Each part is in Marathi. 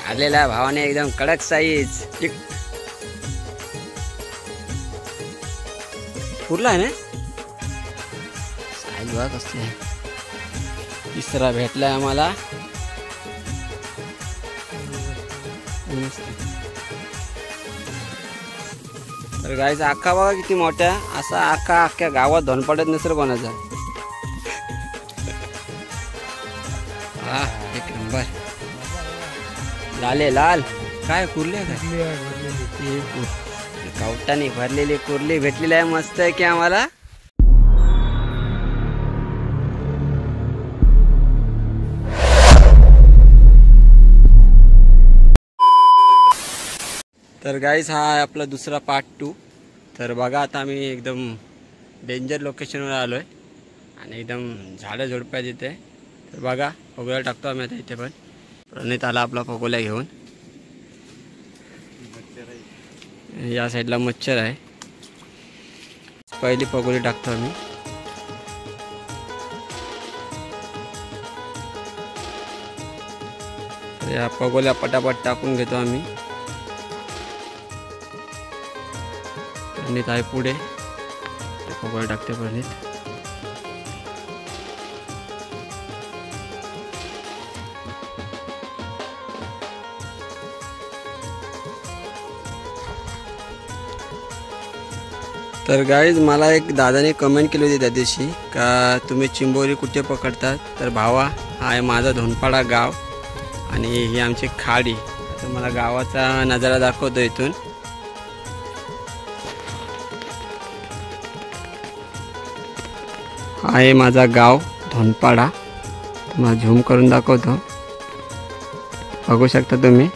काढलेला भावाने एकदम कडक साईज पुरला आहे ना साईज बघा कसली आहे. तिसरा भेटलाय आम्हाला. तर गाईचा आखा बघा किती मोठा. असा आखा अख्ख्या गावात धन पडत नसेल कोणाचा. हा एक नंबर. लाले लाल काय कुर्ले काय गावठाने भरलेली कुर्ली भेटलेली आहे. मस्त आहे की आम्हाला. तर गाईज हा आहे आपला दुसरा पार्ट 2. तर बघा आता आम्ही एकदम डेंजर लोकेशनवर आलो आहे आणि एकदम झाडं झुडपं आहेत इथे. तर बघा पगोल्या टाकतो आम्ही आता इथे. पण प्रणित आला आपला पगोल्या घेऊन. या साईडला मच्छर आहे. पहिली पगोली टाकतो आम्ही. या पगोल्या पटापट टाकून घेतो आम्ही. प्रणित आहे पुढे. पगोल्या टाकते प्रणित. तर गाईज मला एक दादाने कमेंट केली होती त्या दिवशी का तुम्ही चिंबोरी कुठे पकडतात. तर भावा हा आहे माझा धोनपाडा गाव आणि ही आमची खाडी. तर मला गावाचा नजारा दाखवतो इथून. हा आहे माझा गाव धोनपाडा. तुम्हाला झूम करून दाखवतो बघू शकता तुम्ही.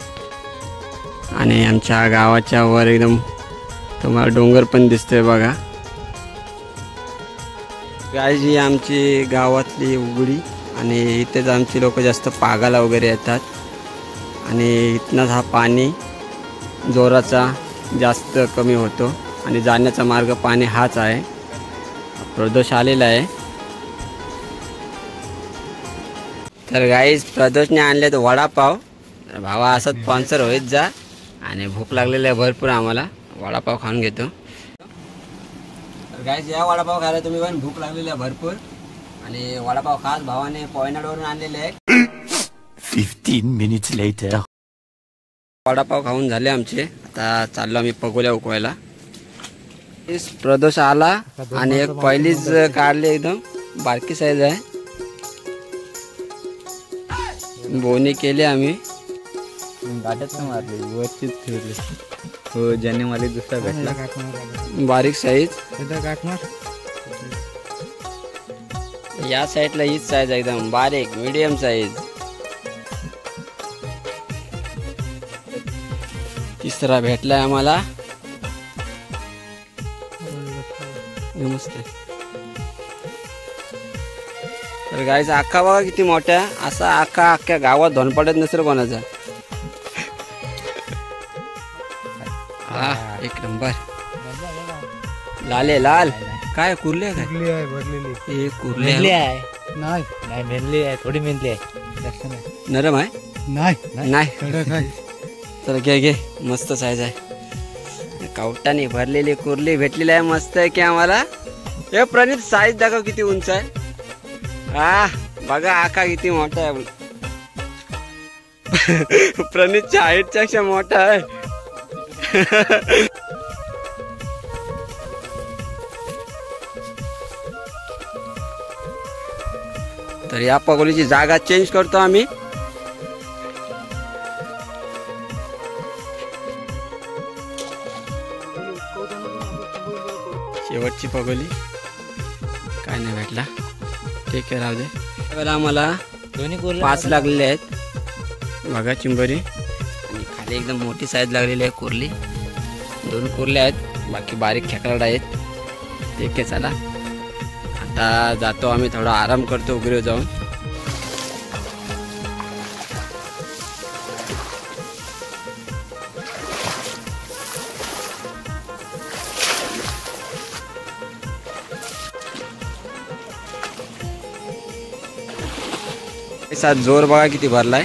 आणि आमच्या गावाच्या वर एकदम तुम्हाला डोंगर पण दिसतोय बघा. गाईज ही आमची गावातली उघडी आणि इथेच आमची लोक जास्त पागाला वगैरे येतात. आणि इथनंच हा पाणी जोराचा जास्त कमी होतो आणि जाण्याचा मार्ग पाणी हाच आहे. प्रदोष आलेला आहे. तर गाईज प्रदोषने आणले तर वडापाव. भावा असंच स्पॉन्सर होईत जा. आणि भूक लागलेली आहे भरपूर आम्हाला. वडापाव खाऊन घेतो. तर गाईज या वडापाव खायला तुम्ही पण. भूक लागलेली आहे भरपूर. आणि वडापाव खास भावाने पॉयनाडवरून आणलेले आहे. 15 minutes later. वडापाव खाऊन झाले आमचे. आता चाललो आम्ही पगोल्या उकवायला. प्रदोष आला आणि एक पहिलीच काढली एकदम बारकी साईज आहे. बोनी केली आम्ही. गाठच नाही मारली वरतीच ठेवली. हो जानेवारी दुसरा भेटला बारीक साईज. या साईडला हीच साईज एकदम बारीक मीडियम साईज. तिसरा भेटलाय आम्हाला. नमस्ते. तर गाईचा आखा बघा किती मोठा. असा आखा अख्ख्या गावात धन पडत नसेल कोणाचा. हा एक नंबर. लाले लाल काय कुर्ले काय भरलेली कुर्ले आहे. नाही नाही मेनली आहे. थोडी मेनली आहे. नरम आहे. नाही तर घे घे मस्त साईज आहे. कावटाने भरलेली कुर्ली भेटलेली आहे. मस्त आहे की आम्हाला. हे प्रणित साईज दाखव किती उंच आहे. हा बघा आका किती मोठा आहे. प्रणितच्या हाईटच्या पेक्षा मोठा आहे. तर या पगोलीची जागा चेंज करतो आम्ही. शेवटची पगोली काय नाही भेटला. ठीक आहे राहू दे. आम्हाला 5 लागलेले आहेत बघा चिंबोरी. आणि खाली एकदम मोठी साईज लागलेली आहे कुर्ली. 2 कुर्ले आहेत. बाकी बारीक खेकडाड आहेत. ठीक आहे चला आता जातो आम्ही. थोडा आराम करतो उघडीवर जाऊन. सात जोर बघा किती भरलाय.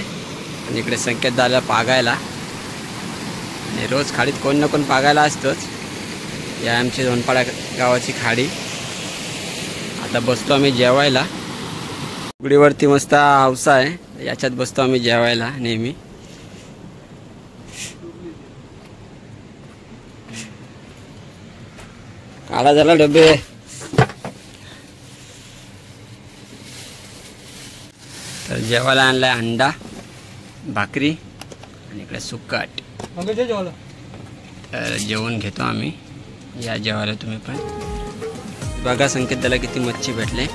आणि इकडे संकेत झाला पागायला, आणि रोज खाडीत कोण ना कोण पागायला असतोच. या आमची झोनपाडा गावाची खाडी. आता बसतो आम्ही जेवायला. उघडीवरती मस्त हौसा आहे, याच्यात बसतो आम्ही जेवायला नेहमी. काढा झाला डबे. तर जेवायला आणलाय अंडा, भाकरी आणि इकडे सुक्काट. तर जेवण घेतो आम्ही. या जेवायला तुम्ही पण. बघा संकेत त्याला किती मच्छी भेटले.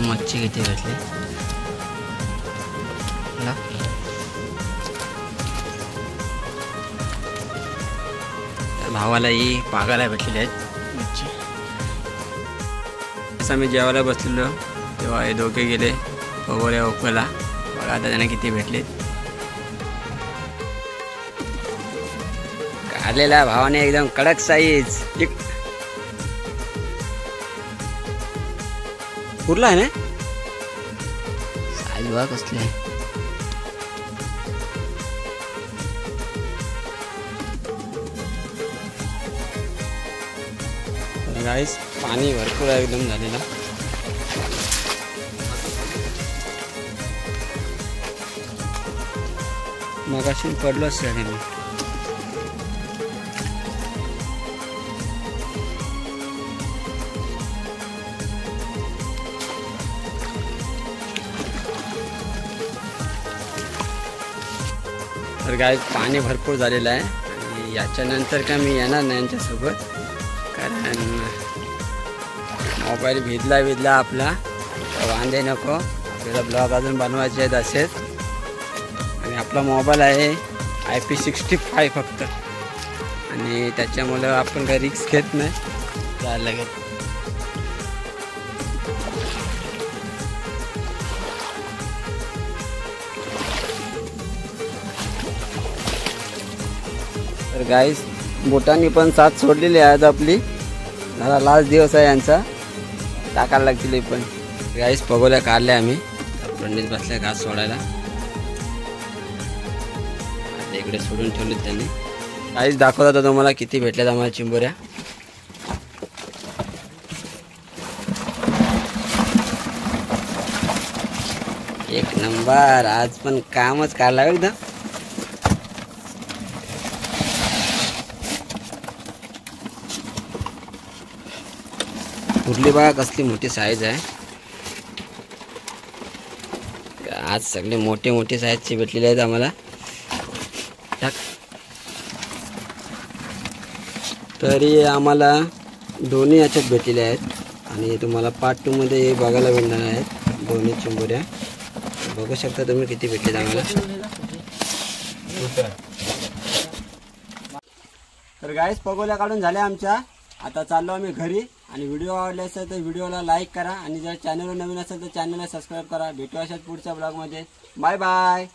मच्छी किती भेटली. भावालाही पागायला भेटलेले आहेत मच्छी. असं आम्ही जेवायला बसलेलो तेव्हा हे दोघे गेले पगोल्या ओकला. बघा आता त्यांना किती भेटलेत. काढलेला भावाने एकदम कडक साईज. पुरला आहे ना साईज बघा कसली आहे. गाईस पाणी भरपूर आहे एकदम झालेला. मगाशी पडलो असेल मी. तर गाईस पाणी भरपूर झालेलं आहे आणि याच्यानंतर का मी येणार नाही यांच्यासोबत, कारण मोबाईल भिजला आपला. वांदे नको, आपल्याला ब्लॉग अजून बनवायचे आहेत असेच. आणि आपला मोबाईल आहे IP65 फक्त, आणि त्याच्यामुळं आपण काही रिक्स घेत नाही. जायला लागेल. तर गाईस बोटांनी पण साथ सोडलेली आहे आज आपली. मला लास्ट दिवस आहे यांचा, टाकायला लागतील पण. गाईस पगोल्या काढल्या आम्ही. पंडित बसल्या घास सोडायला. आता इकडे सोडून ठेवलेत त्यांनी. गाईस दाखवत होता तुम्हाला किती भेटल्यात आम्हाला चिंबोऱ्या. एक नंबर. आज पण कामच काढला एकदम. कुठली बघा कसली मोठी साईज आहे. आज सगळे मोठे साईजचे भेटलेले आहेत आम्हाला. तरी आम्हाला दोन्ही याच्यात भेटलेले आहेत, आणि तुम्हाला पार्ट 2 मध्ये बघायला भेटणार आहेत दोन्ही चिंबोऱ्या. बघू शकता तुम्ही किती भेटलेत आम्हाला. तर गाईस पगोल्या काढून झाल्या आमच्या. आता चाललो आम्ही घरी. आणि व्हिडिओ आवडला असेल तर व्हिडिओला लाईक करा, आणि जर चॅनलवर नवीन असेल तर चॅनलला सबस्क्राईब करा. भेटू अशाच पुढच्या ब्लॉगमध्ये. Bye bye.